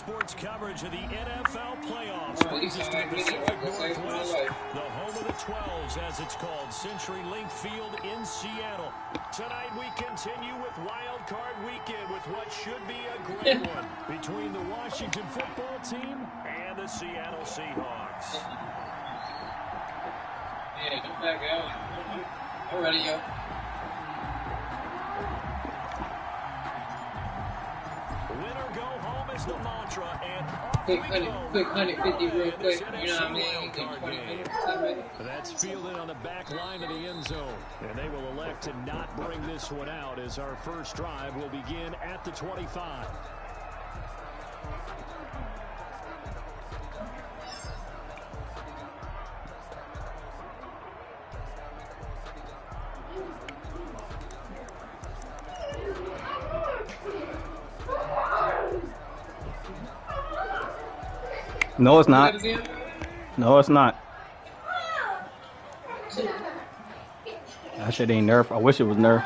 sports coverage of the NFL playoffs brings us to the Pacific Northwest, the home of the 12s, as it's called, CenturyLink Field in Seattle. Tonight we continue with Wild Card Weekend with what should be a great one between the Washington football team and the Seattle Seahawks. Yeah, get back out. I'm ready, yo. Winner go home is the mantra, and off quick we 150 real quick. You know what I mean? Wildcard 20 game. minutes. I'm ready. That's fielded on the back line of the end zone, and they will elect to not bring this one out as our first drive will begin at the 25. No, it's not. No, it's not. That shit ain't Nerf. I wish it was Nerf.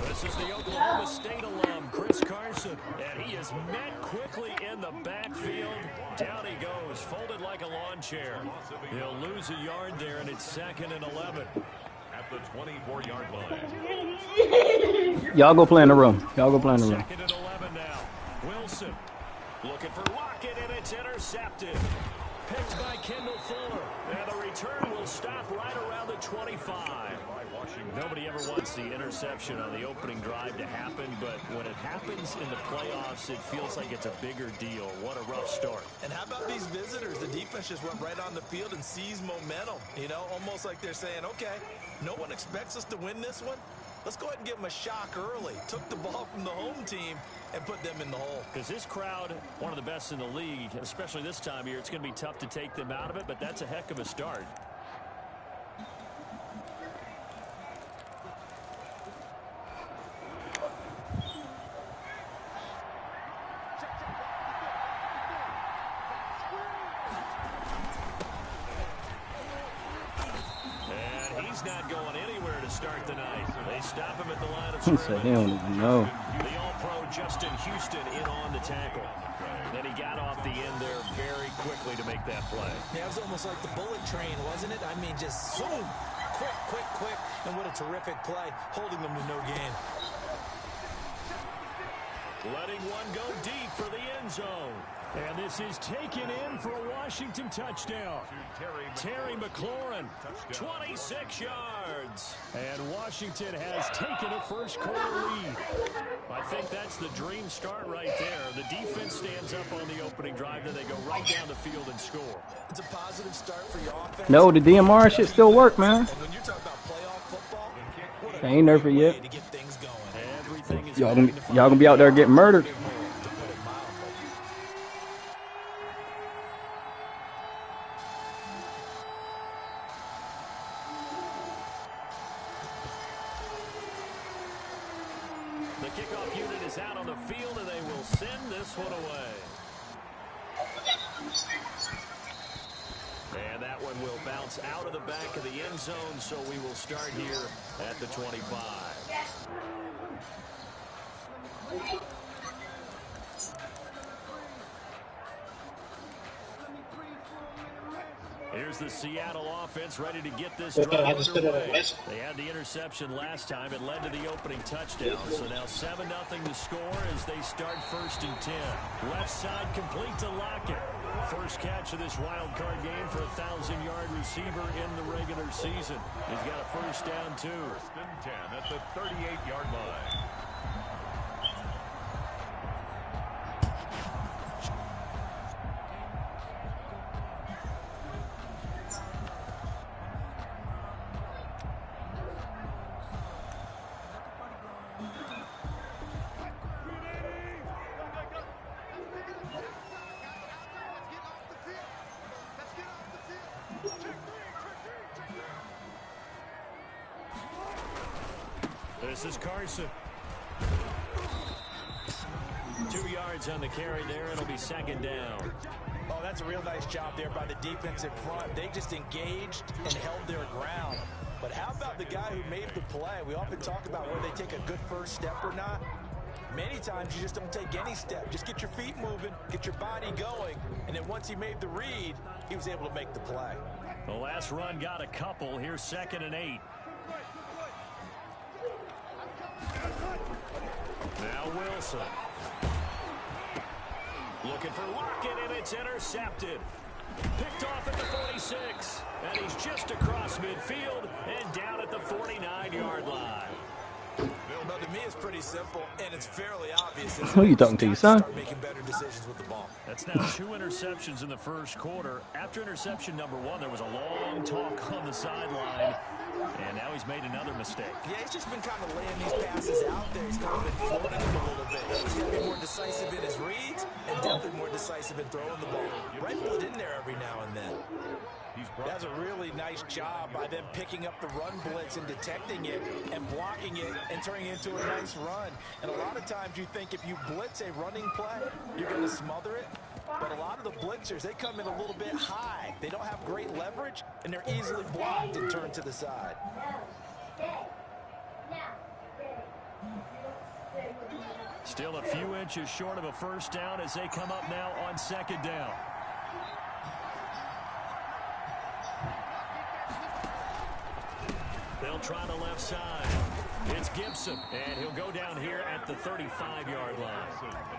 This is the Oklahoma State alum, Chris Carson, and he is met quickly in the backfield. Down he goes, folded like a lawn chair. He'll lose a yard there, and it's 2nd and 11. At the 24-yard line. Y'all go play in the room. Y'all go play in the room. 2nd and 11 now. Wilson looking for Lockett, and it's intercepted. Picked by Kendall Fuller. And the return will stop right around the 25. Nobody ever wants the interception on the opening drive to happen, but when it happens in the playoffs, it feels like it's a bigger deal. What a rough start. And how about these visitors? The defense just went right on the field and seized momentum. You know, almost like they're saying, okay, no one expects us to win this one. Let's go ahead and give them a shock early. Took the ball from the home team and put them in the hole. Because this crowd, one of the best in the league, especially this time of year, it's going to be tough to take them out of it, but that's a heck of a start. Not going anywhere to start the night. They stop him at the line of scrimmage. He don't even know. The All-Pro Justin Houston in on the tackle. Then he got off the end there very quickly to make that play. Yeah, it was almost like the bullet train, wasn't it? I mean, just zoom, quick, and what a terrific play, holding them to no gain. Letting one go deep for the end zone. And this is taken in for a Washington touchdown. Terry McLaurin, 26 yards. And Washington has taken a first quarter lead. I think that's the dream start right there. The defense stands up on the opening drive, then they go right down the field and score. It's a positive start for your offense. No, the DMR shit still work, man. And when you're talking about playoff football, what a They ain't nerfed yet. to get things going. Everything is Y'all gonna be out there getting murdered. The kickoff unit is out on the field, and they will send this one away. And that one will bounce out of the back of the end zone, so we will start here at the 25. Here's the Seattle offense ready to get this drive underway. They had the interception last time. It led to the opening touchdown. So now 7-0 to score as they start 1st and 10. Left side complete to Lockett. First catch of this wild card game for a 1,000-yard receiver in the regular season. He's got a first down, too. 1st and 10 at the 38-yard line. This is Carson. 2 yards on the carry there. It'll be 2nd down. Oh, that's a real nice job there by the defensive front. They just engaged and held their ground. But how about the guy who made the play? We often talk about whether they take a good first step or not. Many times you just don't take any step. Just get your feet moving, get your body going, and then once he made the read, he was able to make the play. The last run got a couple. Here's 2nd and 8. Now Wilson. Looking for Lockett, and it's intercepted. Picked off at the 46. And he's just across midfield and down at the 49-yard line. Well, to me, it's pretty simple, and it's fairly obvious. Who are you talking to, your son? Start making better decisions with the ball. That's now 2 interceptions in the first quarter. After interception number 1, there was a long talk on the sideline, and now he's made another mistake. Yeah, he's just been kind of laying these passes out there. He's kind of been floating them a little bit. He's got to be more decisive in his reads and definitely more decisive in throwing the ball. Rifle it in there every now and then. That's a really nice job by them picking up the run blitz and detecting it and blocking it and turning it into a nice run. And a lot of times you think if you blitz a running play, you're going to smother it. But a lot of the blitzers, they come in a little bit high. They don't have great leverage, and they're easily blocked and turned to the side. Still a few inches short of a first down as they come up now on 2nd down. They'll try the left side. It's Gibson, and he'll go down here at the 35-yard line.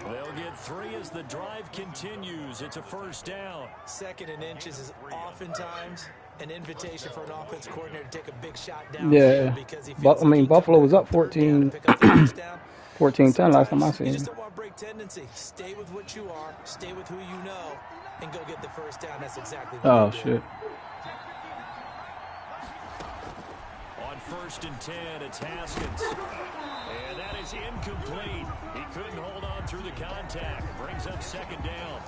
They'll get 3 as the drive continues. It's a first down. 2nd and inches is oftentimes an invitation for an offense coordinator to take a big shot down. Yeah. But, I mean, Buffalo was up 14, 14-10 last time I seen You him. just don't want to break tendency. Stay with what you are. Stay with who you know, and go get the first down. That's exactly what Oh, they do. shit. On 1st and 10, it's Haskins. And that is incomplete. He couldn't hold on through the contact. Brings up 2nd down.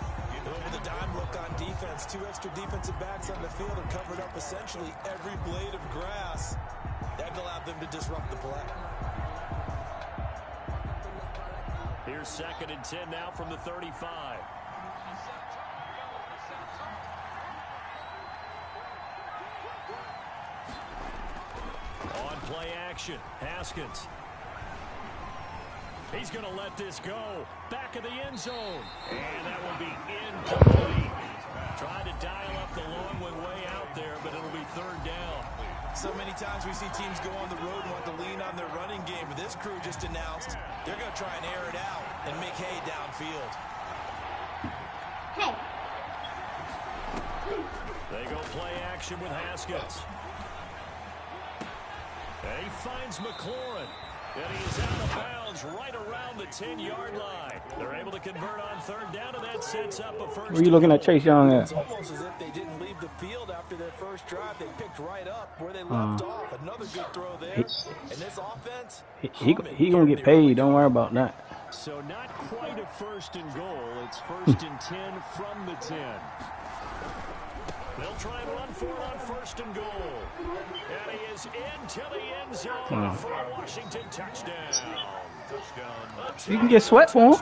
With a dime look on defense, 2 extra defensive backs on the field and covered up essentially every blade of grass. That allowed them to disrupt the play. Here's 2nd and 10 now from the 35. On play action, Haskins. He's going to let this go. Back of the end zone. And that will be incomplete. Trying to dial up the long one way out there, but it'll be 3rd down. So many times we see teams go on the road and want to lean on their running game. But this crew just announced they're going to try and air it out and make hay downfield. Hey. They go play action with Haskins. And he finds McLaurin. And he is out of bounds right around the 10-yard line. They're able to convert on 3rd down, and that sets up a first. Where are you looking at Chase Young at? It's almost as if they didn't leave the field after their first drive. They picked right up where they left off. Another good throw there. And this offense, He gonna get paid. Don't worry about that. So not quite a 1st and goal. It's 1st and 10 from the 10. They'll try and run for it on 1st and goal. And he is into the end zone for a Washington touchdown. You can get Sweat for him.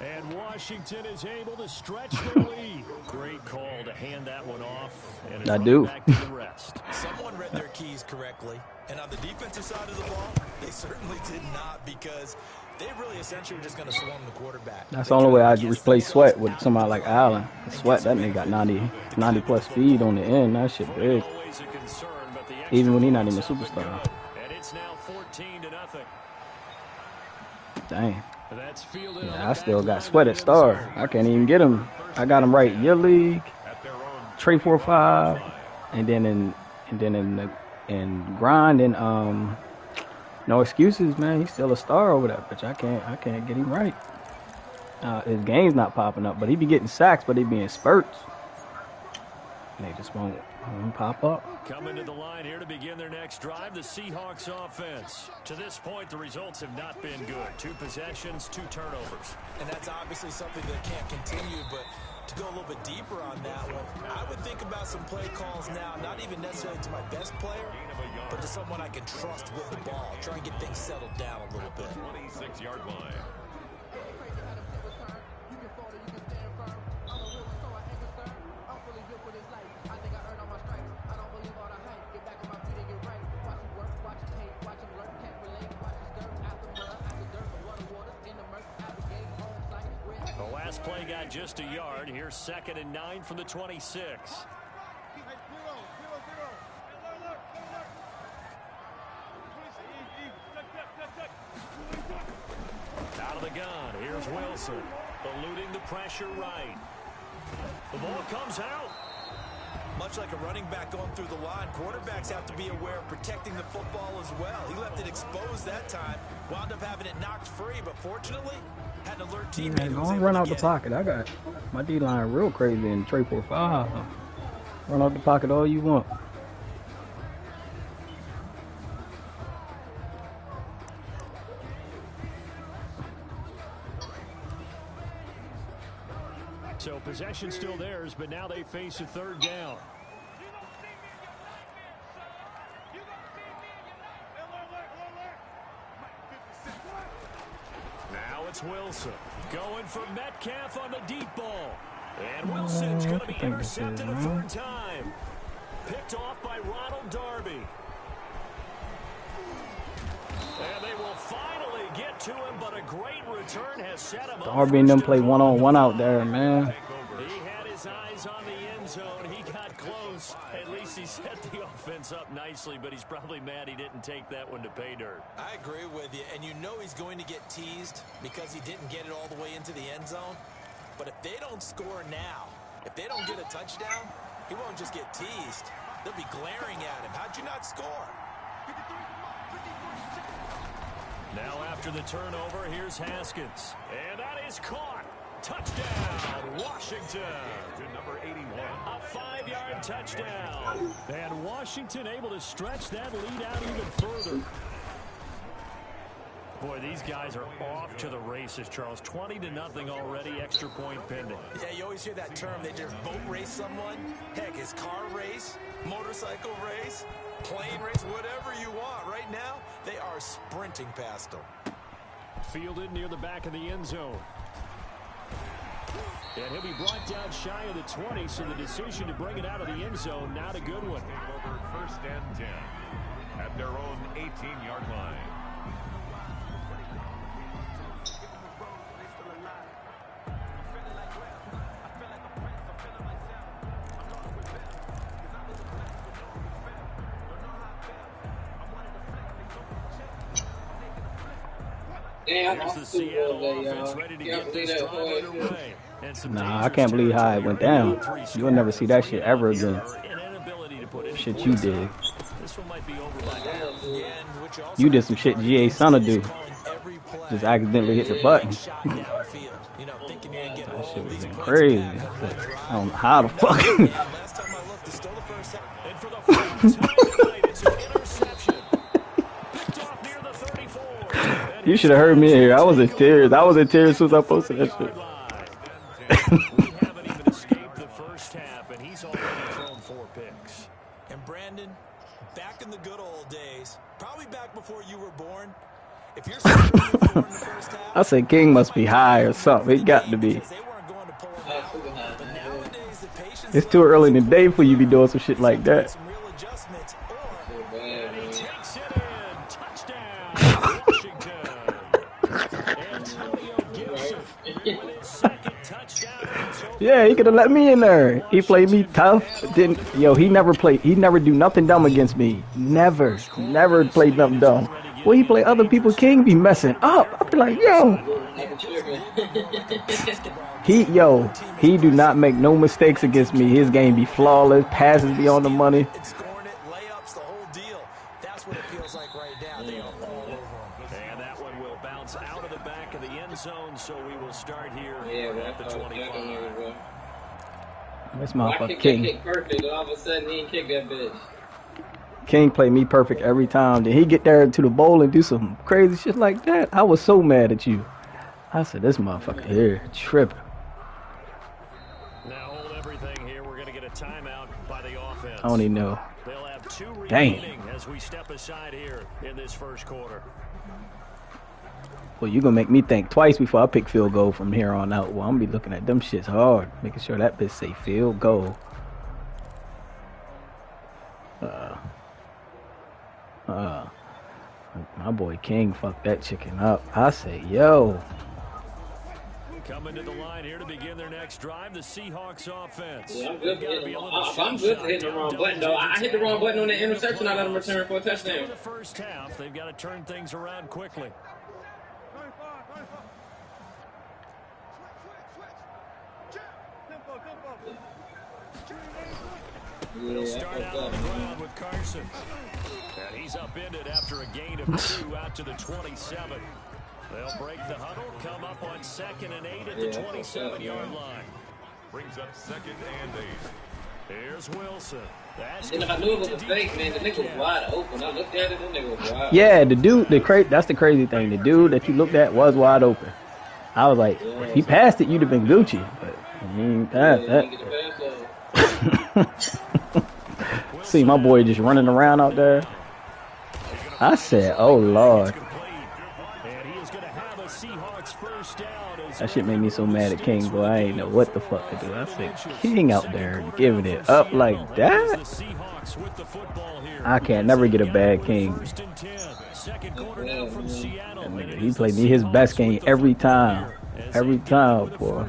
And Washington is able to stretch their lead. Great call to hand that one off. And I do. Back to the rest. Someone read their keys correctly. And on the defensive side of the ball, they certainly did not, because they really essentially were just going to swarm the quarterback. That's the only way I'd replace Sweat with somebody like Allen. Sweat, that nigga got 90 plus speed on the end. That shit big. Even when he's not even a superstar. And it's now 14-0. Dang. That's fielded. Yeah, I still got Sweat at star. I can't even get him. I got him right your league, 345, and then in grind and no excuses, man. He's still a star over that bitch. I can't get him right. His game's not popping up, but he be getting sacks, but he be in spurts. They just won't pop up. Coming to the line here to begin their next drive, the Seahawks offense. To this point, the results have not been good. 2 possessions, 2 turnovers. And that's obviously something that can't continue, but to go a little bit deeper on that one, I would think about some play calls now, not even necessarily to my best player, but to someone I can trust with the ball. Try and get things settled down a little bit. 26-yard line. This play got just a yard. Here's 2nd and 9 from the 26. Out of the gun. Here's Wilson. Eluding the pressure right. The ball comes out. Much like a running back going through the line, quarterbacks have to be aware of protecting the football as well. He left it exposed that time, wound up having it knocked free, but fortunately, had an alert teammate. Man, don't run out the pocket. I got my D-line real crazy in 345. Run out the pocket all you want. So possession still theirs, but now they face a 3rd down. Now it's Wilson going for Metcalf on the deep ball. And Wilson's going to be intercepted a 3rd time. Picked off by Ronald Darby. And they will finally get to him, but a great return has set him up. Darby and them play one-on-one out there, man. He had his eyes on the end zone. He got close. At least he set the offense up nicely, but he's probably mad he didn't take that one to pay dirt. I agree with you, and you know he's going to get teased because he didn't get it all the way into the end zone. But if they don't score now, if they don't get a touchdown, he won't just get teased. They'll be glaring at him. How'd you not score? Now after the turnover, here's Haskins. And that is caught. Touchdown, Washington. To number 81. A 5-yard touchdown. And Washington able to stretch that lead out even further. Boy, these guys are off to the races, Charles. 20-0 already, extra point pending. Yeah, you always hear that term. They just boat race someone. Heck, it's car race, motorcycle race, plane race, whatever you want. Right now, they are sprinting past them. Fielded near the back of the end zone. And he'll be brought down shy of the 20, so the decision to bring it out of the end zone, not a good one. Over 1st and 10 at their own 18-yard line. Damn, Here's I'm the Super Bowl Seattle day, offense y'all. ready to Y'all get see this that drive play? underway. And some Nah, I can't believe how it went down. You'll never see that shit ever again. Shit you did. This one might be over by now. You did some shit GA Son'll do. Just accidentally hit the button. That shit was crazy. I don't know how the fuck. And for the first time tonight, it's an interception. Picked off near the 34. You should have heard me here. I was in tears. I was in tears as soon as I posted that shit. We haven't even escaped the first half, and he's already thrown 4 picks. And Brandon, back in the good old days, probably back before you were born, if you're in the first half, I said King must be high or something. He got to be. It's too early in the day for you to be doing some shit like that. some real adjustments, And he takes it in. Touchdown, Washington. Antonio Gibson with his 2nd touchdown. Yeah, he could have let me in there. He played me tough. Didn't he never played. He never do nothing dumb against me. Never played nothing dumb. Well, he play other people. King be messing up. I be like, he do not make no mistakes against me. His game be flawless. Passes be on the money. scoring it, layups, the whole deal. That's what it feels like right now. They are all over him. And that one will bounce out of the back of the end zone, so we will start here at the 25. This I motherfucker kicked King. that kick perfect, and all of a sudden he ain't kick that bitch. King play me perfect every time. Then he get there to the bowl and do some crazy shit like that. I was so mad at you. I said, this motherfucker here tripping. Now hold everything here. We're going to get a timeout by the offense. I don't even know. They'll have 2 Dang. remaining as we step aside here in this first quarter. Well, you're going to make me think twice before I pick field goal from here on out. Well, I'm going to be looking at them shits hard, making sure that bitch say field goal. My boy King fucked that chicken up. I say, yo. Coming to the line here to begin their next drive, the Seahawks offense. Yeah, I'm good for hitting I'm good for hitting the wrong button, though. I hit the wrong button on the interception. I let him return for a touchdown. In the first half, they've got to turn things around quickly. They'll start out on the ground with Carson. And he's upended after a gain of 2 out to the 27. They'll break the huddle, come up on 2nd and 8 at the 27-yard line. Brings up 2nd and 8. Here's Wilson. And if I knew it was a fake, man, the nigga was wide open. I looked at it, and the nigga was wide Yeah, the dude, that's the crazy thing. The dude that you looked at was wide open. I was like, if he passed it, you'd have been Gucci. But he ain't passed that. See my boy just running around out there. I said, oh, Lord. That shit made me so mad at King, boy. I ain't know what the fuck to do. I said, King out there giving it up like that? I can't never get a bad King. He played me his best game every time. Every time, boy.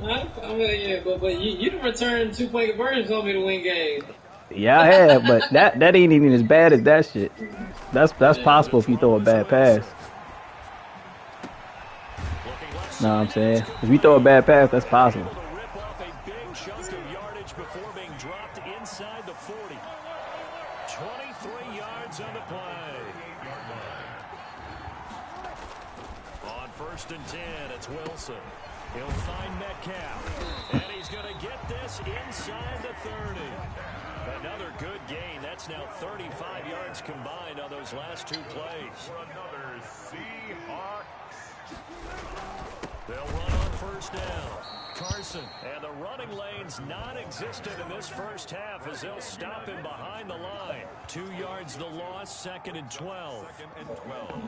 Yeah, but you done returned 2-point conversions on me to win games. Yeah, I have, but that ain't even as bad as that shit. That's possible if you throw a bad pass. Know what I'm saying? If you throw a bad pass, that's possible. Rip off a big chunk of yardage before being dropped inside the 40. 23 yards on the play. On 1st and 10, it's Wilson. He'll find Metcalf. And he's going to get this inside the 30. Another good gain. That's now 35 yards combined on those last 2 plays. For another Seahawks. They'll run on 1st down. Carson, and the running lane's non-existent in this first half as they'll stop him behind the line. 2 yards the loss, 2nd and 12. 2nd and 12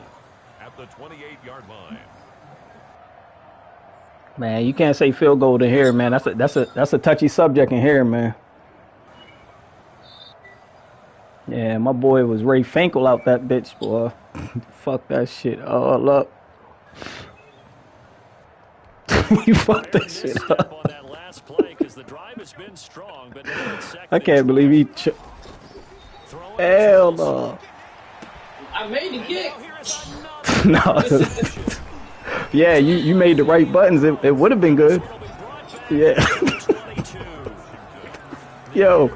at the 28-yard line. Man, you can't say field goal to here, man. That's a touchy subject in here, man. Yeah, my boy was Ray Finkel out that bitch, boy. Fuck that shit all up. You fucked that shit up. On that last play because the drive has been strong, but I can't believe he. Hell no. I made the kick. No. Yeah, you made the right buttons. It would have been good. Yeah. Yo,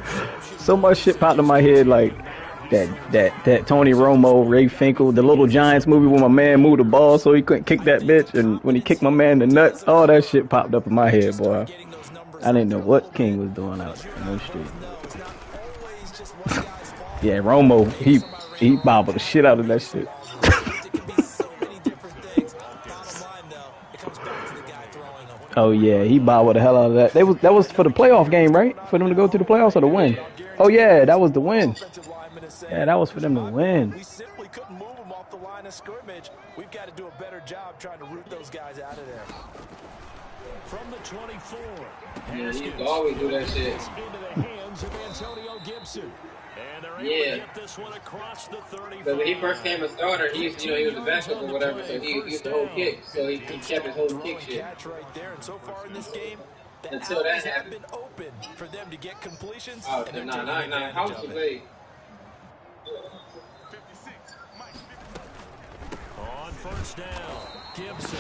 so much shit popped in my head like that Tony Romo, Ray Finkel, the Little Giants movie where my man moved the ball so he couldn't kick that bitch, and when he kicked my man in the nuts, all that shit popped up in my head, boy. I didn't know what King was doing out in the street. Yeah, Romo, he bobbled the shit out of that shit. Oh yeah, he bobbled the hell out of that. That was for the playoff game, right? For them to go to the playoffs or the win? Oh yeah, that was the win. Yeah, that was for them to win. We simply couldn't move them off the line of scrimmage. We've got to do a better job trying to root those guys out of there. From the 24. Yeah, you can always do that shit. Into the hands of Antonio Gibson. And they're able to get this one across the 35. But when he first came a starter, he was the backup or whatever, so he used to hold kicks, so he kept his whole kick shit. Right there, and so far in this game, until that happened. Been open for them to get completions. Oh, nah, how was the play? On 1st down, Gibson.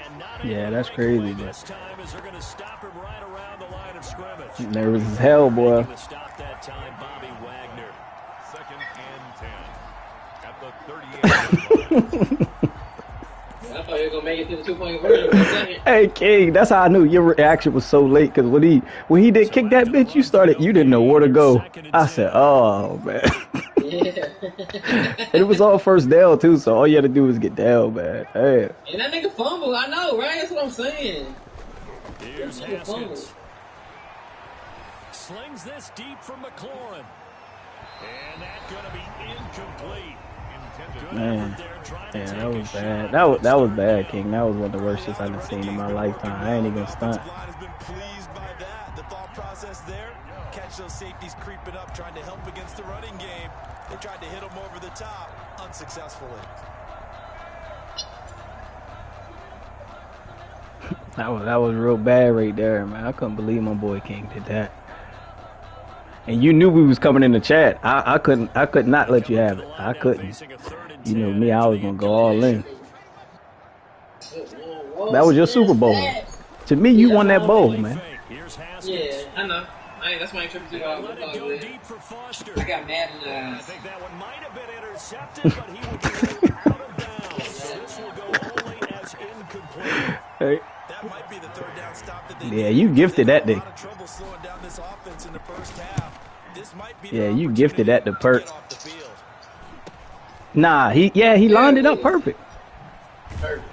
And not yeah, that's crazy, bro. This time is they're going to stop him right around the line of scrimmage. Nervous as hell, boy. Stop that time, Bobby Wagner. 2nd and 10 at the 38. I thought he was gonna make it to the 2-point conversion for a second. Hey King, that's how I knew your reaction was so late, because when he did kick that bitch, you didn't know where to go. I said, oh man. Yeah. And it was all 1st down too, so all you had to do was get down, man. Hey. And that nigga fumble, I know, right? That's what I'm saying. Here's Haskins. Slings this deep from McLaurin. And that's going to be incomplete. Man, yeah, that was bad. That was bad, King. That was one of the worst shits I've seen in my lifetime. I ain't even gonna stunt. Has been pleased by that. The thought process there. Catch those safeties creeping up, trying to help against the running game. They tried to hit him over the top, unsuccessfully. That was real bad right there, man. I couldn't believe my boy King did that. And you knew we was coming in the chat. I could not let you have it. I couldn't. You know me, I was gonna go all in. That was your Super Bowl. To me, you won that bowl, man. Yeah, I know. That's why I tripped to I got mad and I think that one might have been intercepted, but he will be out of bounds. This will go only as incomplete. Hey. That might be the third down stop that they Yeah, you gifted that day. Yeah, you gifted that to Perk. Nah, he lined it up perfect. Perfect.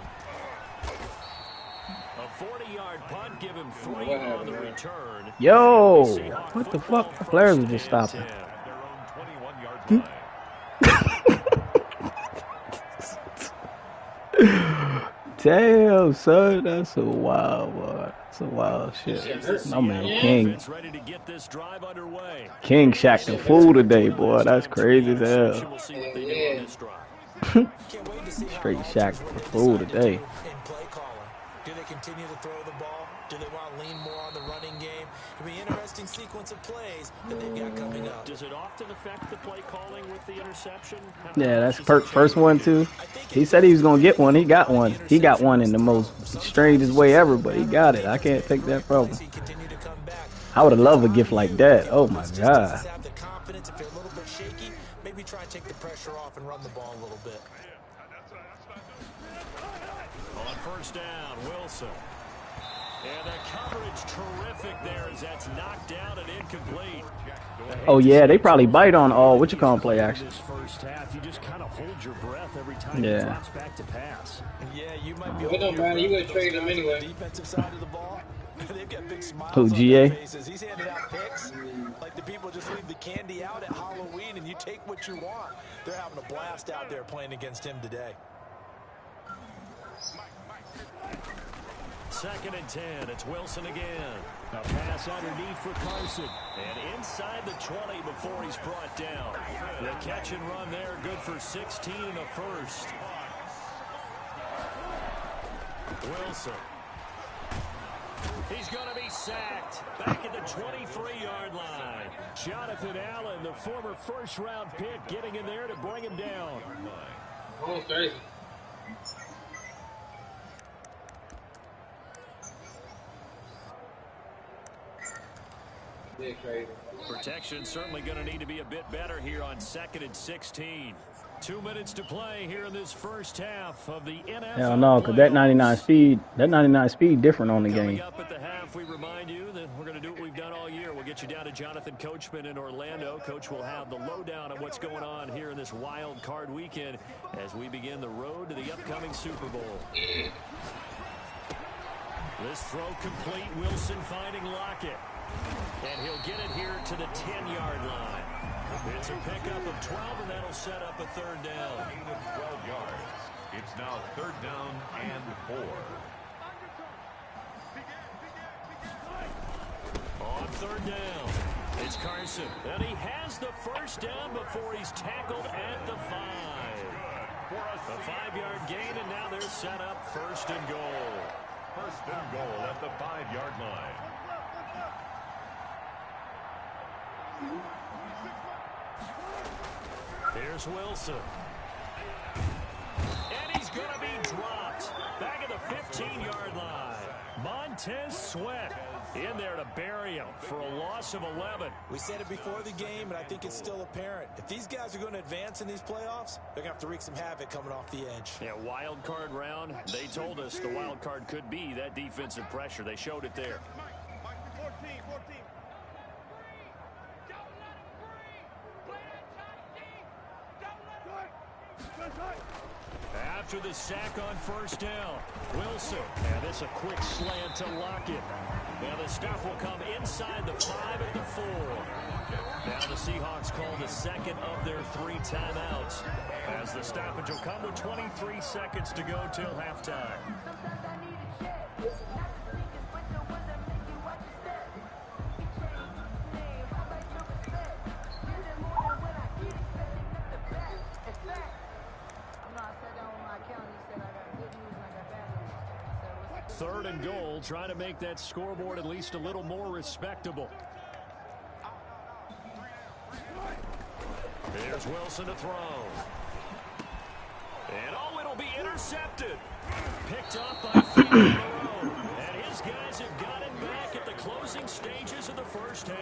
A 40-yard punt, give him 3 on the return. Yo, what the fuck? The players were just stopping. Damn, son, that's a wild one. That's a wild shit. My man King. King shacked the fool today, boy. That's crazy as hell. Straight shacked the fool today. Do they continue to throw the ball? Do they want to lean more on the running game? It'll be an interesting sequence of plays that they've got coming up. Does it often affect the play calling with the interception? Yeah, that's Perk's first one, too. He said he was going to get one. He got one. He got one in the most strangest way ever, but he got it. I can't take that from him. I would have loved a gift like that. Oh, my God. Maybe try and take the pressure off and run the ball a little bit. On first down, Wilson. And the coverage terrific there as that's knocked down and incomplete. Oh, yeah, they probably bite on all what you call play action. This first half, you just kind of hold your breath every time he drops back to pass. Yeah, you might be it don't matter. You would trade him anyway. Defensive side of the ball. They've got big smiles Who, on GA? their faces. He's handed out picks. Like the people just leave the candy out at Halloween and you take what you want. They're having a blast out there playing against him today. 2nd and 10. It's Wilson again. A pass underneath for Carson. And inside the 20 before he's brought down. The catch and run there, good for 16 and a first. Wilson. He's going to be sacked. Back at the 23-yard line. Jonathan Allen, the former first-round pick, getting in there to bring him down. Oh, crazy. Crazy. Protection certainly going to need to be a bit better here on 2nd and 16. 2 minutes to play here in this first half of the NFL. Hell no, because that 99 speed different on the game. Coming up at the half, we remind you that we're going to do what we've done all year. We'll get you down to Jonathan Coachman in Orlando. Coach will have the lowdown on what's going on here in this wild card weekend as we begin the road to the upcoming Super Bowl. This throw complete. Wilson finding Lockett. And he'll get it here to the 10-yard line. It's a pickup of 12, and that'll set up a 3rd down. 12 yards. It's now 3rd down and 4. On 3rd down, it's Carson. And he has the first down before he's tackled at the 5. A 5-yard gain, and now they're set up 1st and goal. 1st and goal at the 5-yard line. Here's Wilson. And he's going to be dropped. Back at the 15-yard line. Montez Sweat in there to bury him for a loss of 11. We said it before the game, and I think it's still apparent. If these guys are going to advance in these playoffs, they're going to have to wreak some havoc coming off the edge. Yeah, wild card round. They told us the wild card could be that defensive pressure. They showed it there. After the sack on 1st down, Wilson. And this a quick slant to Lockett. Now the stop will come inside the 5 at the 4. Now the Seahawks call the 2nd of their 3 timeouts. As the stoppage will come with 23 seconds to go till halftime. 3rd and goal, trying to make that scoreboard at least a little more respectable. Here's Wilson to throw. And oh, it'll be intercepted. Picked up by Figueroa. And his guys have got him back at the closing stages of the first half.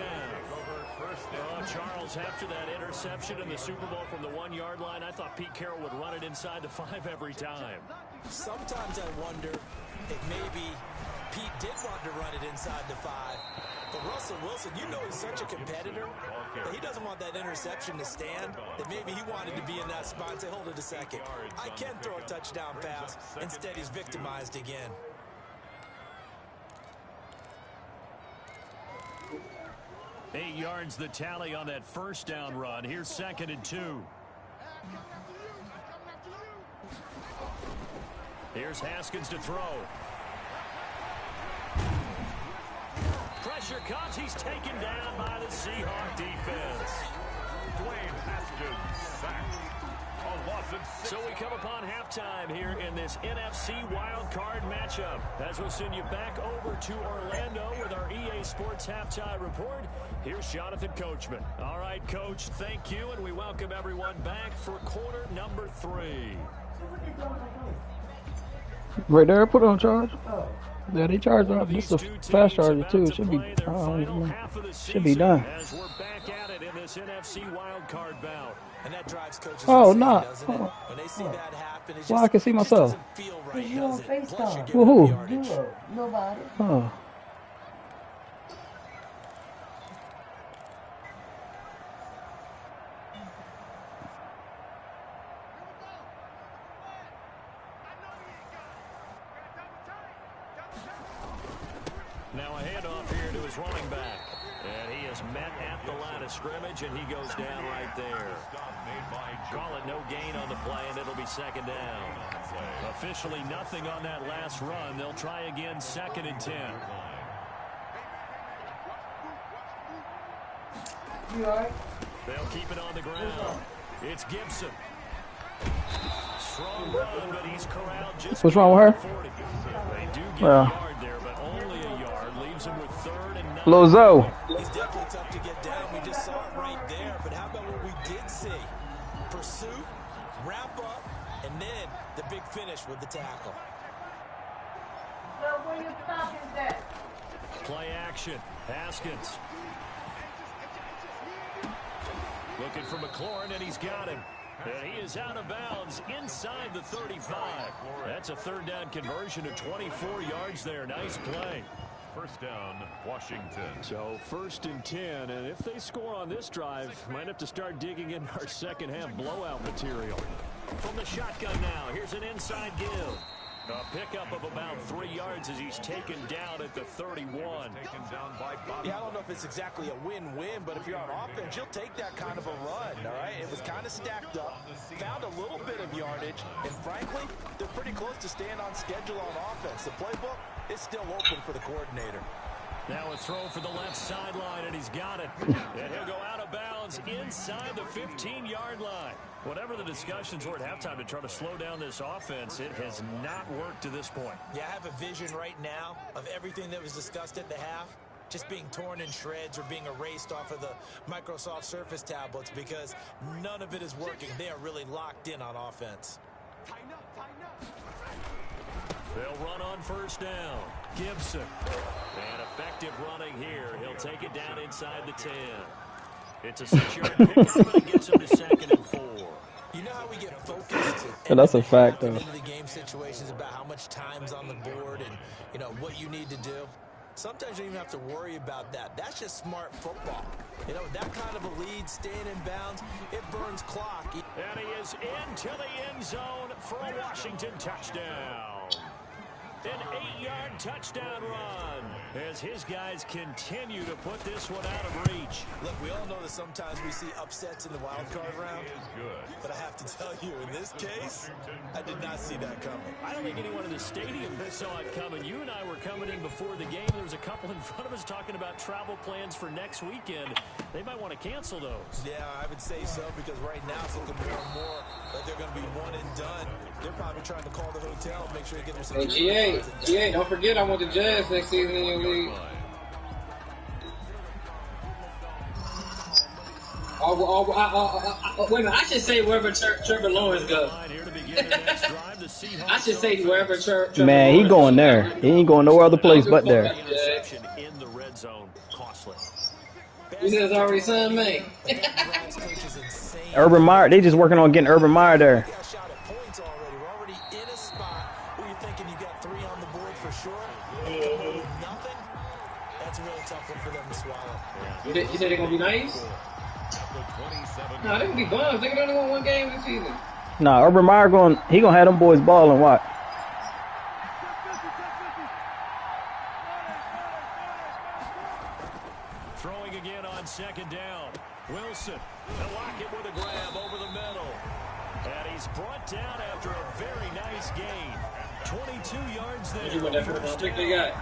Charles, after that interception in the Super Bowl from the 1-yard line, I thought Pete Carroll would run it inside the 5 every time. Sometimes I wonder if maybe Pete did want to run it inside the 5. But Russell Wilson, you know he's such a competitor that he doesn't want that interception to stand, that maybe he wanted to be in that spot and say, hold it a second, I can throw a touchdown pass. Instead, he's victimized again. Eight yards the tally on that first down run. Here's 2nd and 2. Here's Haskins to throw. Pressure comes. He's taken down by the Seahawk defense. Dwayne Haskins sacked. A loss of 6. So we come upon halftime here in this NFC WildCard matchup. As we'll send you back over to Orlando with our EA Sports Halftime Report. Here's Jonathan Coachman. All right, Coach, thank you, and we welcome everyone back for quarter number 3. Right there, put it on charge. Yeah, they charge up. This is a fast charger too. It should be done. As we're back at it in this NFC wildcard bout. And that drives coaches Oh, insane, no. doesn't it? When they see that happen, it Well, I can see myself. doesn't feel right, does it? Plus, you're giving Woohoo. up yardage. Nobody. Oh. Now a handoff here to his running back. And he is met at the line of scrimmage, and he goes down right there. Call it no gain on the play, and it'll be 2nd down. Officially nothing on that last run. They'll try again 2nd and 10. You all right? They'll keep it on the ground. It's Gibson. Strong run, but he's corralled just What's wrong with her? 40. They do get a Well. yard there, but only a yard. Leaves him with 3rd and 9. Lozo. He's definitely tough to get down. We just saw it right there. But how about what we did see? Pursuit, wrap up, and then the big finish with the tackle. So where you stop is that? Play action. Haskins. Looking for McLaurin, and he's got him. And he is out of bounds inside the 35. That's a 3rd down conversion of 24 yards there. Nice play. First down, Washington. So 1st and 10, and if they score on this drive, might have to start digging in our second half blowout material. From the shotgun now, here's an inside give. A pickup of about 3 yards as he's taken down at the 31. Taken down by Yeah, I don't know if it's exactly a win-win, but if you're on offense, you'll take that kind of a run, all right? It was kind of stacked up, found a little bit of yardage, and frankly, they're pretty close to staying on schedule on offense. The playbook is still open for the coordinator. Now a throw for the left sideline, and he's got it. And he'll go out of bounds inside the 15-yard line. Whatever the discussions were at halftime to try to slow down this offense, it has not worked to this point. Yeah, I have a vision right now of everything that was discussed at the half just being torn in shreds or being erased off of the Microsoft Surface tablets because none of it is working. They are really locked in on offense. They'll run on 1st down. Gibson. And effective running here. He'll take it down inside the 10. It's a 6-yard pickup, and it gets him to 2nd and 4. You know how we get focused Yeah, that's a fact, though. into the game situations about how much time's on the board and, you know, what you need to do? Sometimes you don't even have to worry about that. That's just smart football. You know, that kind of a lead, staying in bounds, it burns clock. And he is into the end zone for a Washington touchdown. An 8-yard touchdown run as his guys continue to put this one out of reach. Look, we all know that sometimes we see upsets in the wild card round. is good. But I have to tell you, in this case, I did not see that coming. I don't think anyone in the stadium saw it coming. You and I were coming in before the game. There was a couple in front of us talking about travel plans for next weekend. They might want to cancel those. Yeah, I would say so, because right now it's looking more and more like they're going to be one and done. They're probably trying to call the hotel and make sure they get their Hey, security. GA. GA, don't forget I want the Jazz next season in your league. Wait a minute, I should say wherever Trevor Lawrence goes. I should say wherever Trevor Man, he going there. He ain't going no other place but there. In the red zone, costly. He says already signed me. Urban Meyer, they just working on getting Urban Meyer there. You said they're gonna be nice? Nah, they gonna be bums. They only won one game this season. Nah, Urban Meyer he gonna have them boys balling. What? Throwing again on second down. Wilson, and Lockett with a grab over the middle. And he's brought down after a very nice gain. 22 yards there. You want that first pick they got?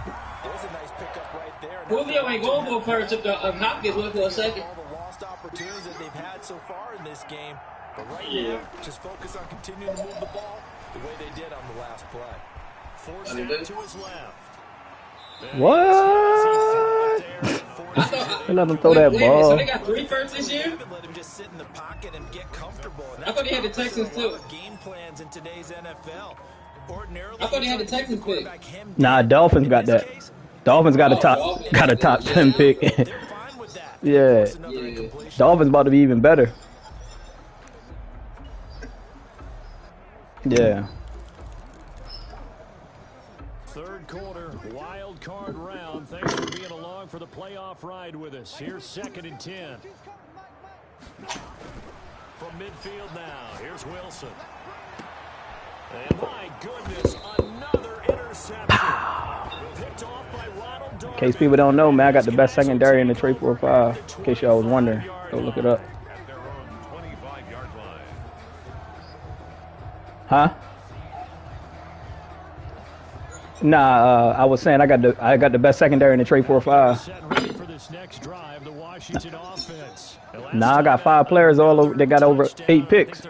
There's a nice pickup right there. Julio ain't going for a first if Hopkins went for a second. All the lost opportunities that they've had so far in this game. But right now, just focus on continuing to move the ball the way they did on the last play. Forced down to his left. What? They let him throw that ball. So they got 3 firsts this year? Let him just sit in the pocket and get comfortable. I thought he had the Texans too. Game plans in today's NFL. Ordinarily, I thought he had the Texans pick. Nah, Dolphins got that. Dolphins got a top 10 pick. Yeah. Dolphins about to be even better. Yeah. Third quarter, wild card round. Thanks for being along for the playoff ride with us. Here's 2nd and 10. From midfield now, here's Wilson. And my goodness, another interception. Picked off by Ronald Darby. In case people don't know, man, I got the best secondary in the 345. In case y'all was wondering, go look it up. Huh? Nah, I was saying I got the best secondary in the 345. For this next drive, the Washington offense. Nah, I got 5 players all over. They got over 8 picks.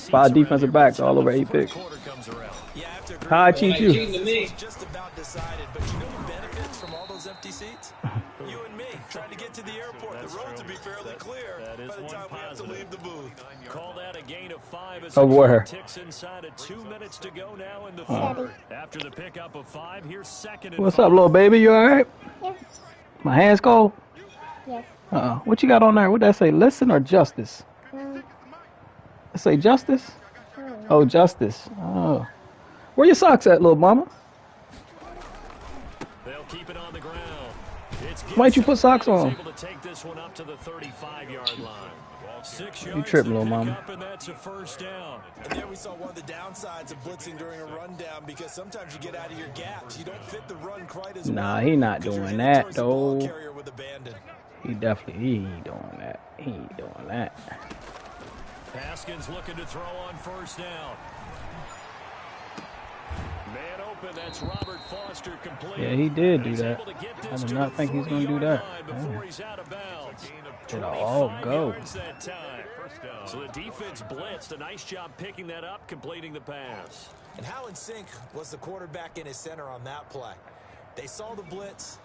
5 defensive backs all over 8 picks. How I cheat you? Just about decided, but you know who benefits from all those empty seats? You and me, trying to get to the airport. The road to be fairly clear by the time we have to leave the booth. Call that a gain of 5 as over where? ticks inside of 2 minutes to go now in the third. After the pickup of 5, here's 2nd and What's up, little baby? You all right? Yes. My hand's cold. Yes. What you got on there? What that say? Listen or justice? It say justice? Oh, justice. Oh. Where your socks at, little mama? They'll keep it on the ground. Why'd you put socks on? Able to take this one up to the 35-yard line. 6 yards. You tripping, little mama. And that's a first down. And there we saw one of the downsides of blitzing during a rundown, because sometimes you get out of your gaps. You don't fit the run quite as well. Nah, he not doing that, though. With abandon. He ain't doing that. He ain't doing that. Haskins looking to throw on first down. Man open, that's Robert Foster complete. Yeah, he did do that. I did not think he's going to do that. Before he's out of bounds. It'll all go. That time. So the defense blitzed. A nice job picking that up, completing the pass. And how in sync was the quarterback in his center on that play? They saw the blitz,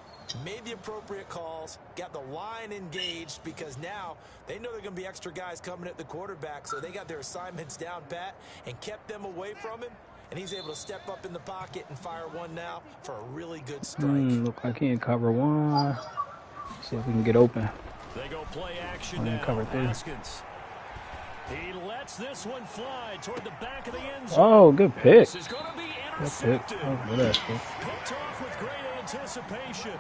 made the appropriate calls, got the line engaged, because now they know there are going to be extra guys coming at the quarterback, so they got their assignments down pat and kept them away from him. And he's able to step up in the pocket and fire one now for a really good strike. Look like he can cover one. See if we can get open. They go play action now. Cover 3. Haskins. He lets this one fly toward the back of the end zone. Oh, good pick. This is going to be Good pick. intercepted. Oh, good ass pick. Picked off with great anticipation.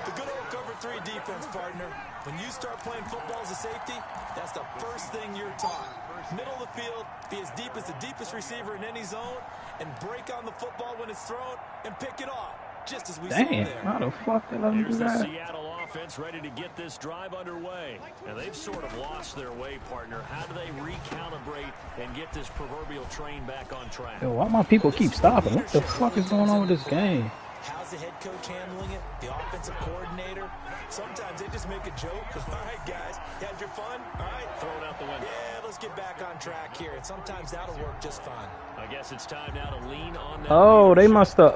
The good old cover 3 defense, partner. When you start playing football as a safety, that's the first thing you're taught. Middle of the field, be as deep as the deepest receiver in any zone, and break on the football when it's thrown, and pick it off, just as we saw Damn, there. how the fuck they let him do Here's the that? Seattle offense ready to get this drive underway. And they've sort of lost their way, partner. How do they recalibrate and get this proverbial train back on track? Yo, why my people keep stopping? What the fuck is going on with this game? How's the head coach handling it? The offensive coordinator? Sometimes they just make a joke. All right, guys, you had your fun? All right, throw it out the window. Yeah, let's get back on track here. And sometimes that'll work just fine. I guess it's time now to lean on that. Oh, they must have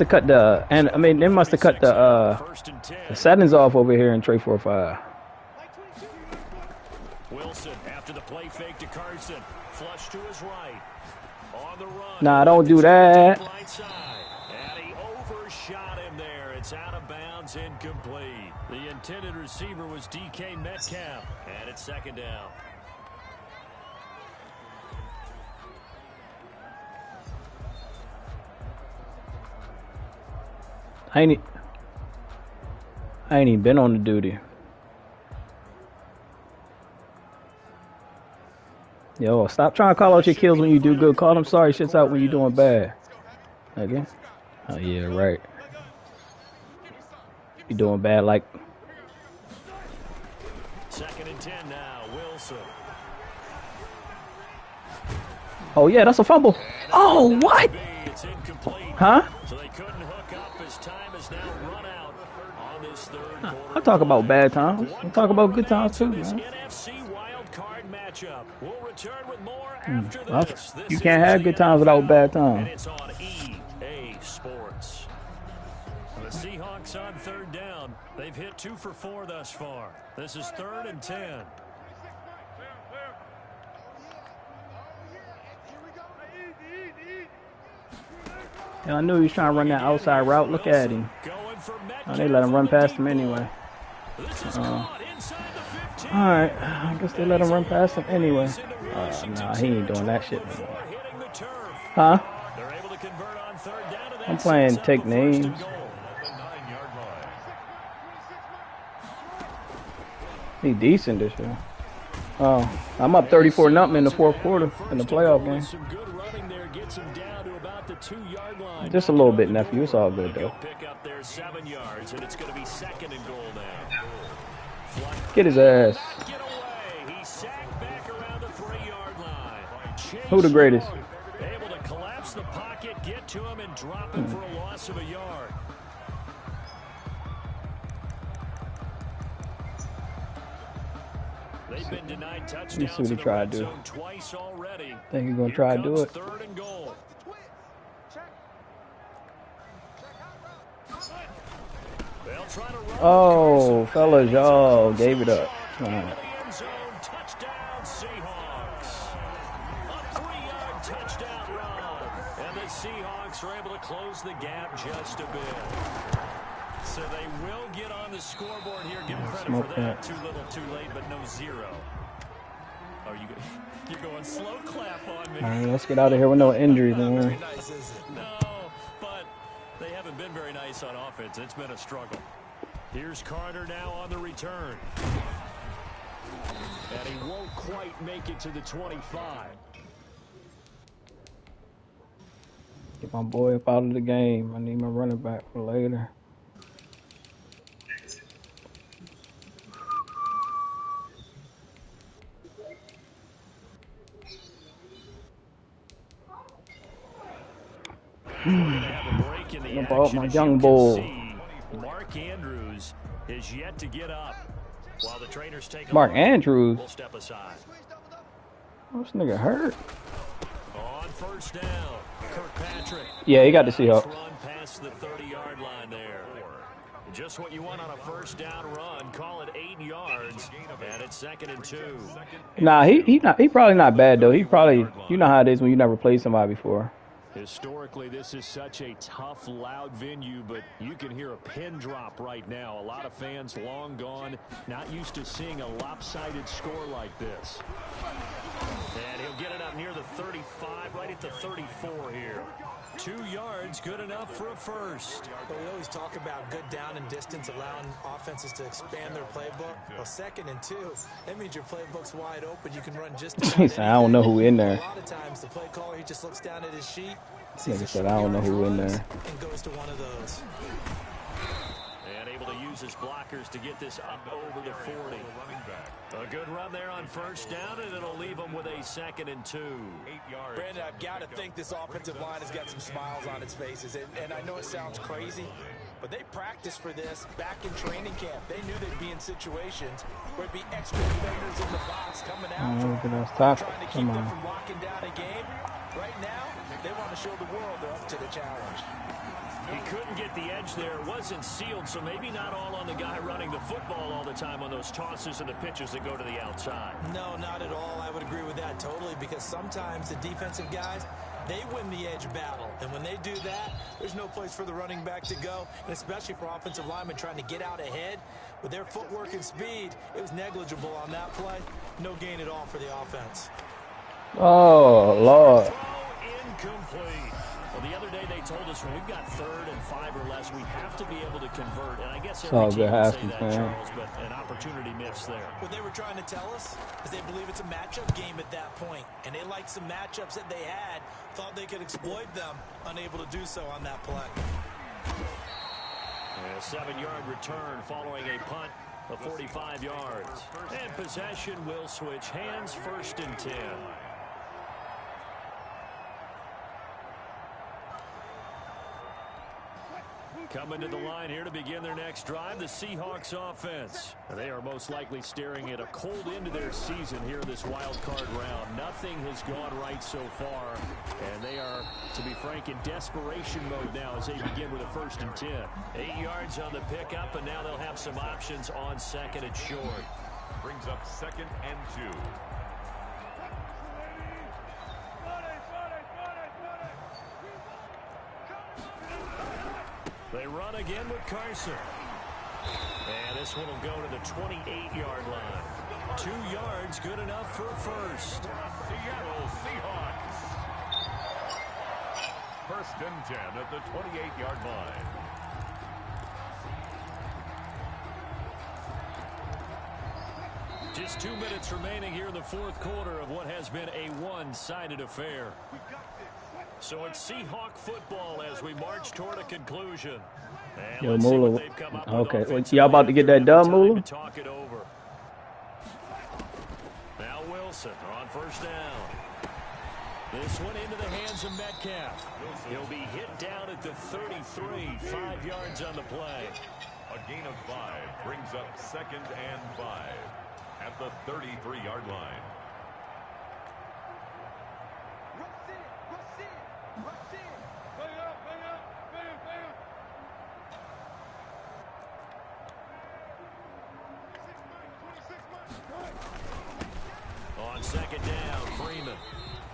cut the they must have cut the settings off over here in 345. Wilson after the play fake to Carson, flush to his right. On the run. Nah, don't do that. Right side. And he overshot him there. It's out of bounds, incomplete. The intended receiver was DK Metcalf, and it's second down. I ain't even been on the duty. Yo, stop trying to call out your kills when you do good. Call them sorry shits out when you're doing bad. Again? Oh, yeah, right. You doing bad like... Second and 10 now, Wilson. Oh, yeah, that's a fumble. Oh, what? It's incomplete. Huh? So they couldn't hook up as time is now run out on this third quarter. I talk about bad times. I talk about good times too, man. NFC WildCard matchup. We'll return with more after Well, this. you can't have good times without bad times. And it's on EA Sports. The Seahawks on third down. They've hit 2 for 4 thus far. This is 3rd and 10. Yeah, I knew he was trying to run that outside route. Look at him. Oh, they let him run past him anyway. Alright, I guess they let him run past him anyway. Nah, he ain't doing that shit anymore. Huh? I'm playing take names. He decent this year. Oh, I'm up 34-0 in the fourth quarter in the playoff game. Just a little bit, nephew. It's all good though. Get his ass. Who the greatest? Able to collapse the pocket, get to him, and drop him for a loss of a yard. They've been denied touchdowns. Let's see what he tried to do. Twice already. Think he's gonna try to do it. 3rd and goal. Oh, fellas, y'all gave it up. All right. Touchdown Seahawks. A 3-yard touchdown run. And the Seahawks are able to close the gap just a bit. So they will get on the scoreboard here. Give them credit for that. Too little, too late, but no 0. Are you you're going slow clap on me. All right, let's get out of here with no injuries, man. Very nice, is it? No, but they haven't been very nice on offense. It's been a struggle. Here's Carter now on the return. And he won't quite make it to the 25. Get my boy up out of the game. I need my running back for later. About my young bull. Mark Andrews is yet to get up while the trainers take Mark Andrews. We'll step aside. Oh, this nigga hurt. On first down, Kirkpatrick. Yeah, he got the Seahawks. Run past the 30-yard line there. Just what you want on a first down run. Call it 8 yards, and it's 2nd and 2. Nah, he probably not bad though. He probably, you know how it is when you never played somebody before. Historically, this is such a tough, loud venue, but you can hear a pin drop right now. A lot of fans long gone, not used to seeing a lopsided score like this. And he'll get it up near the 35, right at the 34 here. 2 yards, good enough for a first. But we always talk about good down and distance, allowing offenses to expand their playbook. Well, 2nd and 2, that means your playbook's wide open. You can run just He said, I don't know who in there. A lot of times, the play caller, he just looks down at his sheet. Nigga said, I don't know who in there. And goes to one of those. And able to use uses blockers to get this up over the 40. A good run there on first down, and it'll leave them with a 2nd and 2. 8 yards. Brandon, I've got to think this offensive line has got some smiles on its faces. And I know it sounds crazy, but they practiced for this back in training camp. They knew they'd be in situations where it'd be extra defenders in the box coming after them, trying to keep them from locking down a game. Right now, they want to show the world they're up to the challenge. He couldn't get the edge there. It wasn't sealed, so maybe not all on the guy running the football all the time on those tosses and the pitches that go to the outside. No, not at all. I would agree with that totally, because sometimes the defensive guys, they win the edge battle. And when they do that, there's no place for the running back to go, and especially for offensive linemen trying to get out ahead. With their footwork and speed, it was negligible on that play. No gain at all for the offense. Oh, Lord. Incomplete. Well, the other day they told us when we've got 3rd and 5 or less, we have to be able to convert. And I guess every team would say that, Charles, but an opportunity missed there. What they were trying to tell us is they believe it's a matchup game at that point. And they liked some matchups that they had, thought they could exploit them, unable to do so on that play. A 7-yard return following a punt of 45 yards. And possession will switch hands, 1st and 10. Coming to the line here to begin their next drive, the Seahawks offense. They are most likely staring at a cold end to their season here in this wild card round. Nothing has gone right so far, and they are, to be frank, in desperation mode now as they begin with a 1st and 10. 8 yards on the pickup, and now they'll have some options on 2nd and short. Brings up 2nd and 2. They run again with Carson. And this one will go to the 28-yard line. 2 yards, good enough for a 1st. Seattle Seahawks. 1st and 10 at the 28-yard line. Just 2 minutes remaining here in the 4th quarter of what has been a one-sided affair. So it's Seahawk football as we march toward a conclusion. Yo, Moolah. Okay, y'all about to get that done, Moolah? Talk it over. Now Wilson on 1st down. This one into the hands of Metcalf. He'll be hit down at the 33, 5 yards on the play. A gain of 5 brings up 2nd and 5 at the 33-yard line. On 2nd down, Freeman.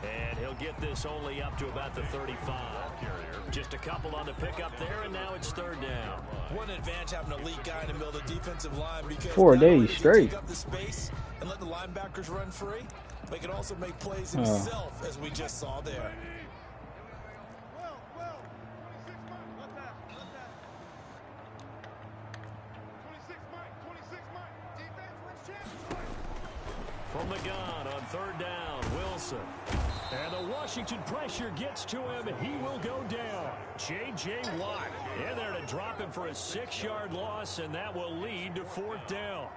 And he'll get this only up to about the 35. Just a couple on the pickup there, and now it's 3rd down. One advantage having an elite guy in the middle of the defensive line, because 4 days straight. Take up the space and let the linebackers run free. They can also make plays himself, as we just saw there. From the gun on 3rd down, Wilson. And the Washington pressure gets to him. He will go down. J.J. Watt in there to drop him for a 6-yard loss, and that will lead to 4th down.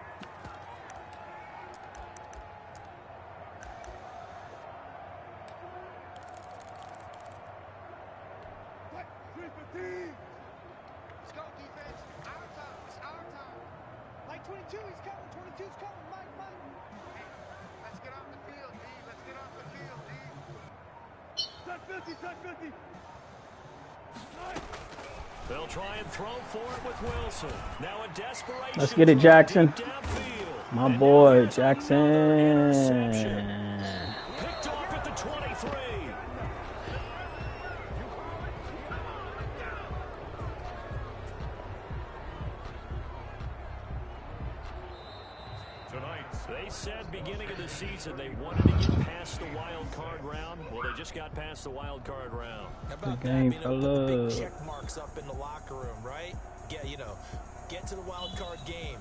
Let's go, defense. Our time. It's our time. Like 22, he's coming. 22's coming. Mike. Hey, let's get off the field, D. Let's get off the field, D. Touch 50. They'll try and throw for it with Wilson. Now a desperation. Let's get it, Jackson. My And boy, Jackson. Picked off at the 23. They said beginning of the season they wanted to get past the wild card round. Well, they just got past the wild card round. How about Good game, that? Put the big fellas. check marks up in the locker room, right? Get to the wild card game.